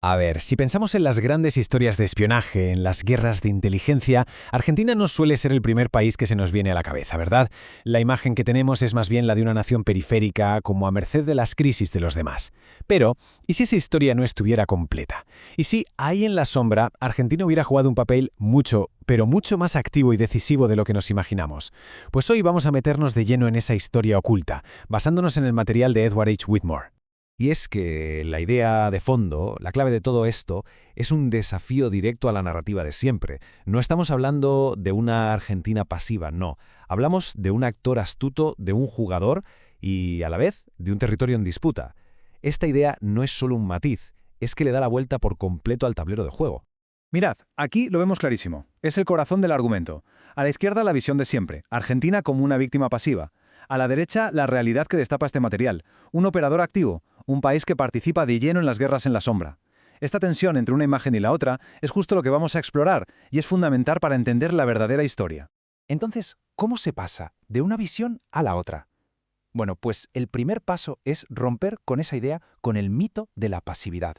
A ver, si pensamos en las grandes historias de espionaje, en las guerras de inteligencia, Argentina no suele ser el primer país que se nos viene a la cabeza, ¿verdad? La imagen que tenemos es más bien la de una nación periférica, como a merced de las crisis de los demás. Pero, ¿y si esa historia no estuviera completa? ¿Y si ahí en la sombra Argentina hubiera jugado un papel mucho, pero mucho más activo y decisivo de lo que nos imaginamos? Pues hoy vamos a meternos de lleno en esa historia oculta, basándonos en el material de Edward H. Whitmore. Y es que la idea de fondo, la clave de todo esto, es un desafío directo a la narrativa de siempre. No estamos hablando de una Argentina pasiva, no. Hablamos de un actor astuto, de un jugador y, a la vez, de un territorio en disputa. Esta idea no es solo un matiz, es que le da la vuelta por completo al tablero de juego. Mirad, aquí lo vemos clarísimo. Es el corazón del argumento. A la izquierda la visión de siempre, Argentina como una víctima pasiva. A la derecha la realidad que destapa este material, un operador activo, un país que participa de lleno en las guerras en la sombra. Esta tensión entre una imagen y la otra es justo lo que vamos a explorar y es fundamental para entender la verdadera historia. Entonces, ¿cómo se pasa de una visión a la otra? Bueno, pues el primer paso es romper con esa idea, con el mito de la pasividad.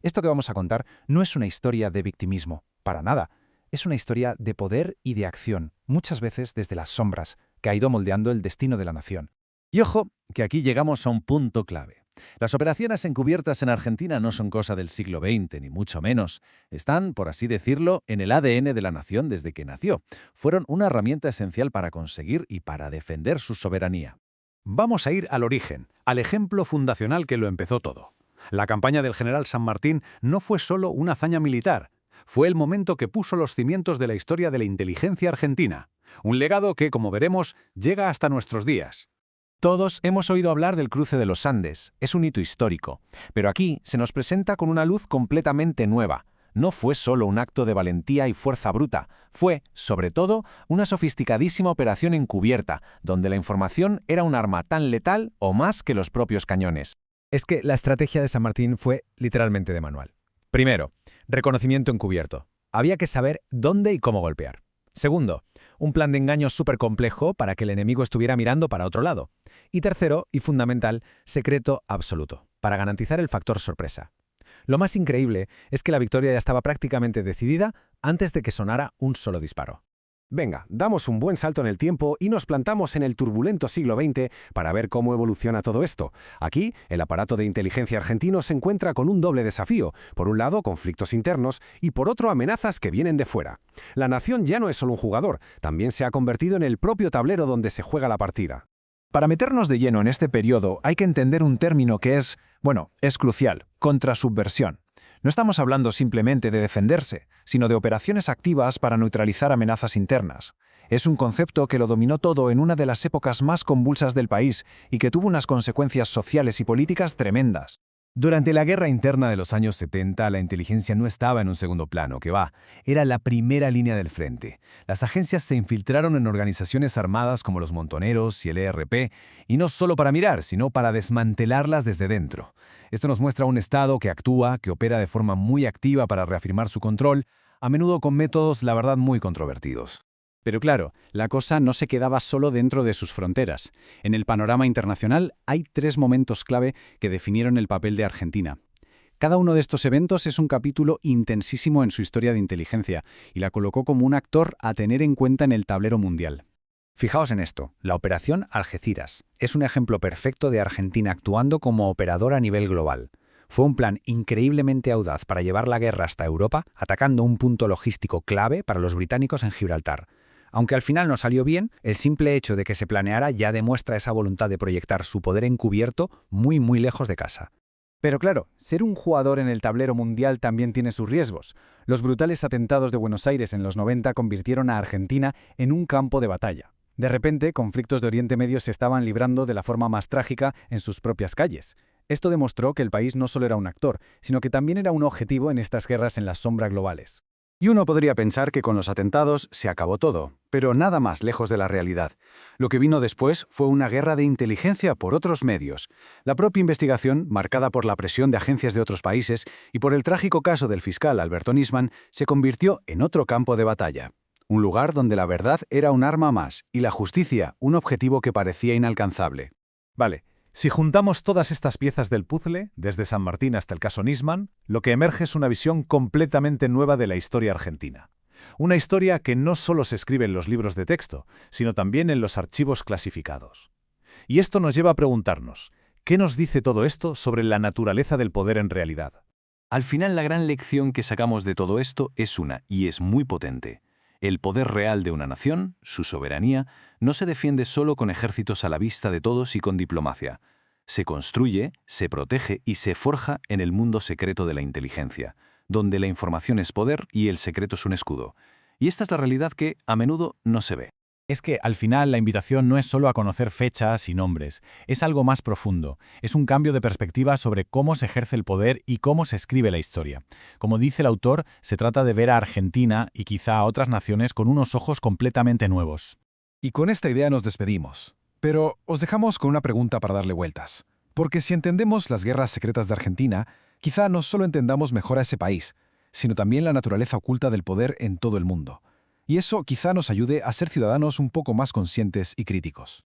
Esto que vamos a contar no es una historia de victimismo, para nada. Es una historia de poder y de acción, muchas veces desde las sombras, que ha ido moldeando el destino de la nación. Y ojo, que aquí llegamos a un punto clave. Las operaciones encubiertas en Argentina no son cosa del siglo XX, ni mucho menos. Están, por así decirlo, en el ADN de la nación desde que nació. Fueron una herramienta esencial para conseguir y para defender su soberanía. Vamos a ir al origen, al ejemplo fundacional que lo empezó todo. La campaña del general San Martín no fue solo una hazaña militar, fue el momento que puso los cimientos de la historia de la inteligencia argentina. Un legado que, como veremos, llega hasta nuestros días. Todos hemos oído hablar del cruce de los Andes, es un hito histórico, pero aquí se nos presenta con una luz completamente nueva. No fue solo un acto de valentía y fuerza bruta, fue, sobre todo, una sofisticadísima operación encubierta, donde la información era un arma tan letal o más que los propios cañones. Es que la estrategia de San Martín fue literalmente de manual. Primero, reconocimiento encubierto. Había que saber dónde y cómo golpear. Segundo, un plan de engaño súper complejo para que el enemigo estuviera mirando para otro lado. Y tercero, y fundamental, secreto absoluto, para garantizar el factor sorpresa. Lo más increíble es que la victoria ya estaba prácticamente decidida antes de que sonara un solo disparo. Venga, damos un buen salto en el tiempo y nos plantamos en el turbulento siglo XX para ver cómo evoluciona todo esto. Aquí, el aparato de inteligencia argentino se encuentra con un doble desafío. Por un lado, conflictos internos y por otro, amenazas que vienen de fuera. La nación ya no es solo un jugador, también se ha convertido en el propio tablero donde se juega la partida. Para meternos de lleno en este periodo hay que entender un término que es crucial: contrasubversión. No estamos hablando simplemente de defenderse, sino de operaciones activas para neutralizar amenazas internas. Es un concepto que lo dominó todo en una de las épocas más convulsas del país y que tuvo unas consecuencias sociales y políticas tremendas. Durante la guerra interna de los años 70, la inteligencia no estaba en un segundo plano, era la primera línea del frente. Las agencias se infiltraron en organizaciones armadas como los Montoneros y el ERP, y no solo para mirar, sino para desmantelarlas desde dentro. Esto nos muestra un Estado que actúa, que opera de forma muy activa para reafirmar su control, a menudo con métodos, la verdad, muy controvertidos. Pero claro, la cosa no se quedaba solo dentro de sus fronteras. En el panorama internacional hay 3 momentos clave que definieron el papel de Argentina. Cada uno de estos eventos es un capítulo intensísimo en su historia de inteligencia y la colocó como un actor a tener en cuenta en el tablero mundial. Fijaos en esto, la Operación Algeciras es un ejemplo perfecto de Argentina actuando como operador a nivel global. Fue un plan increíblemente audaz para llevar la guerra hasta Europa, atacando un punto logístico clave para los británicos en Gibraltar. Aunque al final no salió bien, el simple hecho de que se planeara ya demuestra esa voluntad de proyectar su poder encubierto muy lejos de casa. Pero claro, ser un jugador en el tablero mundial también tiene sus riesgos. Los brutales atentados de Buenos Aires en los 90 convirtieron a Argentina en un campo de batalla. De repente, conflictos de Oriente Medio se estaban librando de la forma más trágica en sus propias calles. Esto demostró que el país no solo era un actor, sino que también era un objetivo en estas guerras en la sombra globales. Y uno podría pensar que con los atentados se acabó todo, pero nada más lejos de la realidad. Lo que vino después fue una guerra de inteligencia por otros medios. La propia investigación, marcada por la presión de agencias de otros países y por el trágico caso del fiscal Alberto Nisman, se convirtió en otro campo de batalla. Un lugar donde la verdad era un arma más y la justicia un objetivo que parecía inalcanzable. Vale, Si juntamos todas estas piezas del puzzle, desde San Martín hasta el caso Nisman, lo que emerge es una visión completamente nueva de la historia argentina. Una historia que no solo se escribe en los libros de texto, sino también en los archivos clasificados. Y esto nos lleva a preguntarnos, ¿qué nos dice todo esto sobre la naturaleza del poder en realidad? Al final, la gran lección que sacamos de todo esto es una, y es muy potente. El poder real de una nación, su soberanía, no se defiende solo con ejércitos a la vista de todos y con diplomacia. Se construye, se protege y se forja en el mundo secreto de la inteligencia, donde la información es poder y el secreto es un escudo. Y esta es la realidad que, a menudo, no se ve. Es que, al final, la invitación no es solo a conocer fechas y nombres, es algo más profundo. Es un cambio de perspectiva sobre cómo se ejerce el poder y cómo se escribe la historia. Como dice el autor, se trata de ver a Argentina y quizá a otras naciones con unos ojos completamente nuevos. Y con esta idea nos despedimos. Pero os dejamos con una pregunta para darle vueltas. Porque si entendemos las guerras secretas de Argentina, quizá no solo entendamos mejor a ese país, sino también la naturaleza oculta del poder en todo el mundo. Y eso quizá nos ayude a ser ciudadanos un poco más conscientes y críticos.